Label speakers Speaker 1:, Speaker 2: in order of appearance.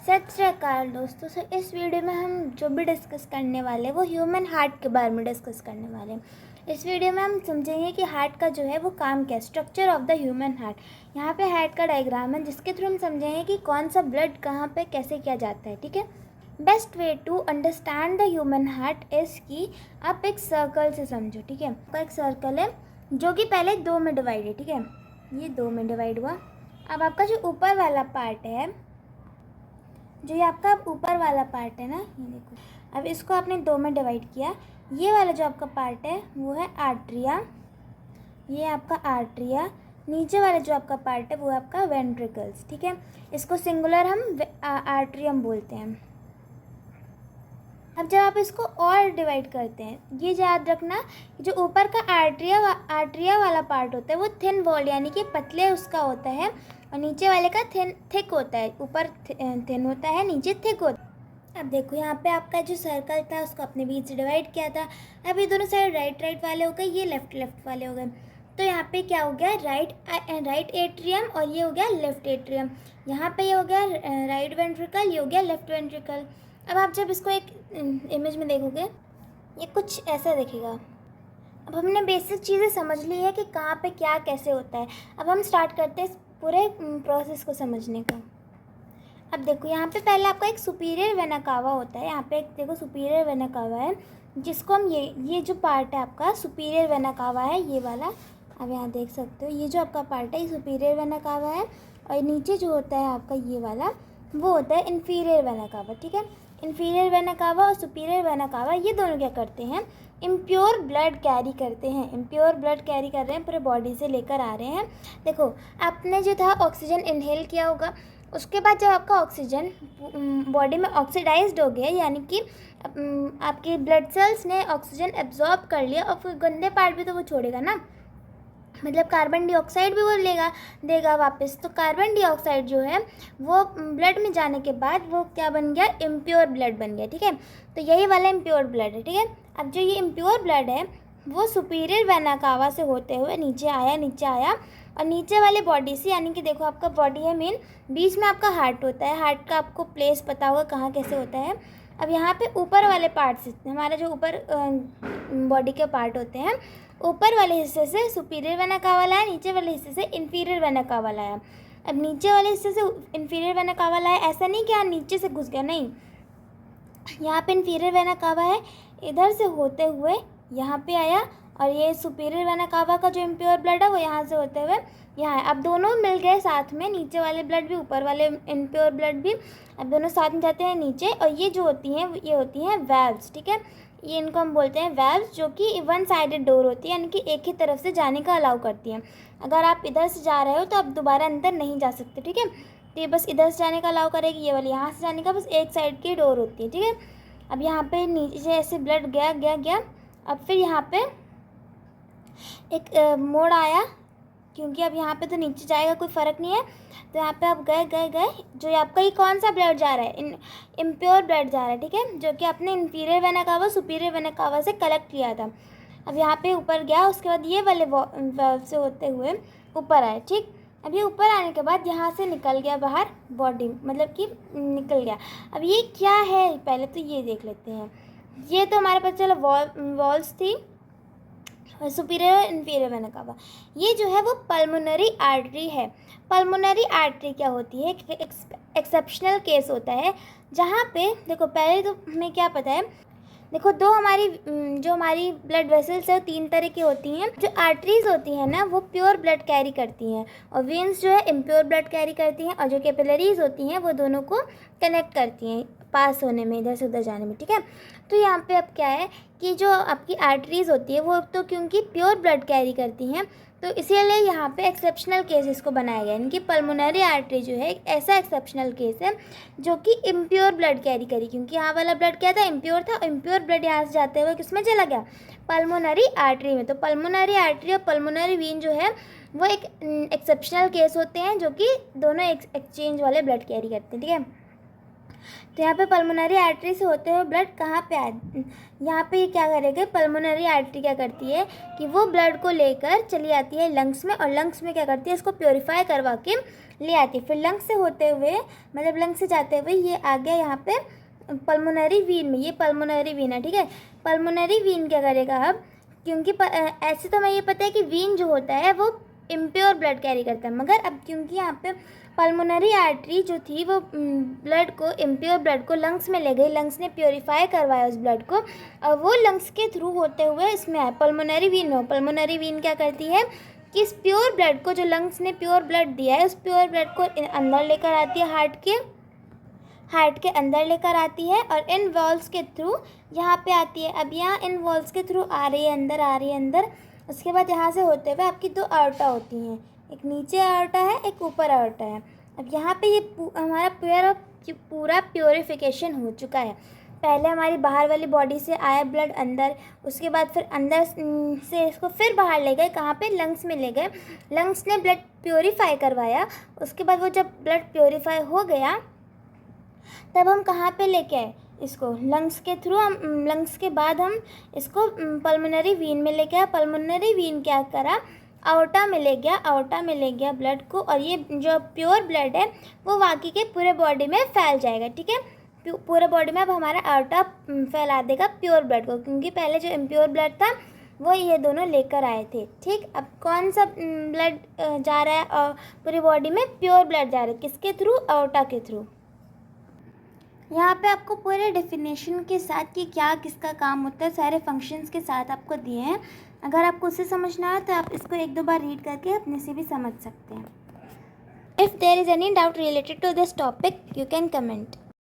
Speaker 1: सत श्री अकाल दोस्तों। इस वीडियो में हम जो भी डिस्कस करने वाले हैं वो ह्यूमन हार्ट के बारे में डिस्कस करने वाले हैं। इस वीडियो में हम समझेंगे कि हार्ट का जो है वो काम क्या है, structure of the human heart. यहाँ पे हार्ट का डायग्राम है जिसके थ्रू हम समझेंगे कि कौन सा ब्लड कहाँ पे कैसे किया जाता है। ठीक है, best way to understand the human heart is कि आप एक सर्कल से समझो। ठीक है, आपका एक सर्कल है जो कि पहले 2 में डिवाइड है। ठीक है, ये 2 में डिवाइड हुआ। अब आपका जो ऊपर वाला पार्ट है, जो ये आपका ऊपर वाला पार्ट है ना, ये देखो, अब इसको आपने 2 में डिवाइड किया। ये वाला जो आपका पार्ट है वो है आर्ट्रिया, ये आपका आर्ट्रिया। नीचे वाला जो आपका पार्ट है वो है आपका वेंट्रिकल्स। ठीक है, इसको सिंगुलर हम आर्ट्रियम बोलते हैं। अब जब आप इसको और डिवाइड करते हैं, ये याद रखना, जो ऊपर का आर्ट्रिया वाला पार्ट होता है वो थिन वॉल यानी कि पतले उसका होता है, और नीचे वाले का थिक होता है। ऊपर थिन होता है, नीचे थिक होता है। अब देखो यहाँ पे आपका जो सर्कल था उसको अपने बीच से डिवाइड किया था। अब ये दोनों साइड राइट वाले हो गए, ये लेफ्ट वाले हो गए। तो यहाँ पे क्या हो गया, राइट एट्रियम, और ये हो गया लेफ्ट एट्रियम। यहाँ पे ये हो गया राइट वेंट्रिकल, ये हो गया लेफ्ट वेंट्रिकल। अब आप जब इसको एक इमेज में देखोगे ये कुछ ऐसा दिखेगा। अब हमने बेसिक चीज़ें समझ ली है कि कहाँ पे क्या कैसे होता है। अब हम स्टार्ट करते हैं इस पूरे प्रोसेस को समझने का। अब देखो यहाँ पे पहले आपका एक सुपीरियर वेना कावा होता है। यहाँ पे एक देखो सुपीरियर वेना कावा है, जिसको हम ये जो पार्ट है आपका सुपीरियर वेना कावा है, ये वाला। अब यहाँ देख सकते हो ये जो आपका पार्ट है ये सुपीरियर वेना कावा है, और नीचे जो होता है आपका ये वाला वो होता है इन्फीरियर वेना कावा। ठीक है, इन्फीरियर वेना कावा और सुपीरियर वेना कावा ये दोनों क्या करते हैं, इम्प्योर ब्लड कैरी करते हैं। इम्प्योर ब्लड कैरी कर रहे हैं, पूरे बॉडी से लेकर आ रहे हैं। देखो आपने जो था ऑक्सीजन इनहेल किया होगा, उसके बाद जब आपका ऑक्सीजन बॉडी में ऑक्सीडाइज्ड हो गया, यानी कि आपके ब्लड सेल्स ने ऑक्सीजन एब्जॉर्ब कर लिया, और फिर गंदे पार्ट भी तो वो छोड़ेगा ना, मतलब कार्बन डाइऑक्साइड भी वो देगा वापस। तो कार्बन डाइऑक्साइड जो है वो ब्लड में जाने के बाद वो क्या बन गया, इम्प्योर ब्लड बन गया। ठीक है, तो यही वाला इम्प्योर ब्लड है। ठीक है, अब जो ये इम्प्योर ब्लड है वो सुपीरियर वेना कावा से होते हुए नीचे आया, और नीचे वाले बॉडी से, यानी कि देखो आपका बॉडी है मेन, बीच में आपका हार्ट होता है। हार्ट का आपको प्लेस पता होगा कहाँ कैसे होता है। अब यहाँ पे ऊपर वाले पार्ट से, हमारा जो ऊपर बॉडी के पार्ट होते हैं, ऊपर वाले हिस्से से सुपीरियर वेना कावा लाया, नीचे वाले हिस्से से इन्फीरियर वेना कावा लाया। अब नीचे वाले हिस्से से इन्फीरियर वेना कावा लाया, ऐसा नहीं कि नीचे से घुस गया, नहीं, यहाँ पे इन्फीरियर वेना कावा है, इधर से होते हुए यहाँ पे आया, और ये सुपीरियर वेना कावा का जो इम्प्योर ब्लड है वो यहाँ से होते हुए यहाँ है। अब दोनों मिल गए साथ में, नीचे वाले ब्लड भी ऊपर वाले इम्प्योर ब्लड भी, अब दोनों साथ में जाते हैं नीचे। और ये जो होती हैं ये होती हैं वैल्व्स। ठीक है, ये इनको हम बोलते हैं वैल्व्स, जो कि वन साइडेड डोर होती है, यानी कि एक ही तरफ से जाने का अलाउ करती हैं। अगर आप इधर से जा रहे हो तो आप दोबारा अंदर नहीं जा सकते। ठीक है, तो ये बस इधर से जाने का अलाउ करेगी, ये वाली यहाँ से जाने का बस एक साइड की डोर होती है। ठीक है, अब यहाँ पे नीचे ऐसे ब्लड गया। अब फिर यहाँ पे एक मोड़ आया, क्योंकि अब यहाँ पे तो नीचे जाएगा, कोई फ़र्क नहीं है। तो यहाँ पे आप गए, जो आपका ये कौन सा ब्लड जा रहा है, इम्प्योर ब्लड जा रहा है। ठीक है, जो कि आपने inferior vena cava superior vena cava से कलेक्ट किया था। अब यहाँ पे ऊपर गया, उसके बाद ये वाले वाल्व से होते हुए ऊपर आए। ठीक, अब ये ऊपर आने के बाद यहाँ से निकल गया बाहर बॉडी, मतलब कि निकल गया। अब ये क्या है, पहले तो ये देख लेते हैं। ये तो हमारे पास चलो वॉल्स थी, सुपीरियर इन्फीरियर वेना कावा। ये जो है वो पल्मोनरी आर्टरी है। पल्मोनरी आर्टरी क्या होती है, एक्सेप्शनल केस होता है, जहाँ पे देखो पहले तो हमें क्या पता है, देखो जो हमारी ब्लड वेसल्स है 3 तरह की होती हैं। जो आर्टरीज होती हैं ना वो प्योर ब्लड कैरी करती हैं, और वेन्स जो है इम्प्योर ब्लड कैरी करती हैं, और जो कैपिलरीज होती हैं वो दोनों को कनेक्ट करती हैं पास होने में, इधर से उधर जाने में। ठीक है, तो यहाँ पे अब क्या है कि जो आपकी आर्टरीज होती है वो तो क्योंकि प्योर ब्लड कैरी करती हैं, तो इसीलिए यहाँ पे एक्सेप्शनल केस इसको बनाया गया। इनकी पल्मोनरी आर्टरी जो है एक ऐसा एक्सेप्शनल केस है जो कि इम्प्योर ब्लड कैरी करी, क्योंकि यहाँ वाला ब्लड क्या था, इम्प्योर था, और इम्प्योर ब्लड यहाँ से जाते हुए किसमें चला गया, पल्मोनरी आर्टरी में। तो पल्मोनरी आर्टरी और पल्मोनरी वीन जो है वो एक एक्सेप्शनल केस होते हैं, जो कि दोनों एक्सचेंज वाले ब्लड कैरी करते हैं। ठीक है, तो यहाँ पे पल्मोनरी आर्टरी से होते हुए ब्लड कहाँ पे यहाँ पे ये क्या करेगा, पल्मोनरी आर्टरी क्या करती है कि वो ब्लड को लेकर चली आती है लंग्स में, और लंग्स में क्या करती है, इसको प्योरीफाई करवा के ले आती है। फिर लंग्स से होते हुए, मतलब लंग्स से जाते हुए ये आ गया यहाँ पे पल्मोनरी वीन में। ये पल्मोनरी वीन है, ठीक है। पल्मोनरी वीन क्या करेगा अब, क्योंकि ऐसे तो हमें ये पता है कि वीन जो होता है वो इम्प्योर ब्लड कैरी करता है, मगर अब क्योंकि यहाँ पे पल्मोनरी आर्टरी जो थी वो ब्लड को, इम्प्योर ब्लड को लंग्स में ले गई, लंग्स ने प्योरीफाई करवाया उस ब्लड को, और वो लंग्स के थ्रू होते हुए इसमें आया पल्मोनरी वीन में। पल्मोनरी वीन क्या करती है कि इस प्योर ब्लड को, जो लंग्स ने प्योर ब्लड दिया है, उस प्योर ब्लड को अंदर लेकर आती है, हार्ट के अंदर लेकर आती है, और इन वॉल्स के थ्रू यहाँ पे आती है। अब यहाँ इन वॉल्स के थ्रू आ रही है अंदर। उसके बाद यहाँ से होते हुए आपकी दो आर्टा होती हैं, एक नीचे आर्टा है, एक ऊपर आर्टा है। अब यहाँ पे ये हमारा पूरा प्योरीफिकेशन हो चुका है। पहले हमारी बाहर वाली बॉडी से आया ब्लड अंदर, उसके बाद फिर अंदर से इसको फिर बाहर ले गए, कहाँ पे, लंग्स में ले गए। लंग्स ने ब्लड प्योरीफाई करवाया। उसके बाद वो जब ब्लड प्योरीफाई हो गया तब हम कहाँ पे लेके आए इसको, लंग्स के थ्रू। हम लंग्स के बाद हम इसको पल्मोनरी वीन में लेके आए। पल्मोनरी वीन क्या करा, आउटा में ले गया ब्लड को, और ये जो प्योर ब्लड है वो बाकी के पूरे बॉडी में फैल जाएगा, ठीक है। पूरे बॉडी में अब हमारा आउटा फैला देगा प्योर ब्लड को, क्योंकि पहले जो इम्प्योर ब्लड था वो ये दोनों लेकर आए थे, ठीक। अब कौन सा ब्लड जा रहा है और पूरी बॉडी में प्योर ब्लड जा रहा है, किसके थ्रू, आउटा के थ्रू। यहाँ पे आपको पूरे डेफिनेशन के साथ कि क्या किसका काम होता है, सारे फंक्शंस के साथ आपको दिए हैं। अगर आपको उससे समझना है तो आप इसको 1-2 बार रीड करके अपने से भी समझ सकते हैं। If there is any doubt related to this topic you can comment.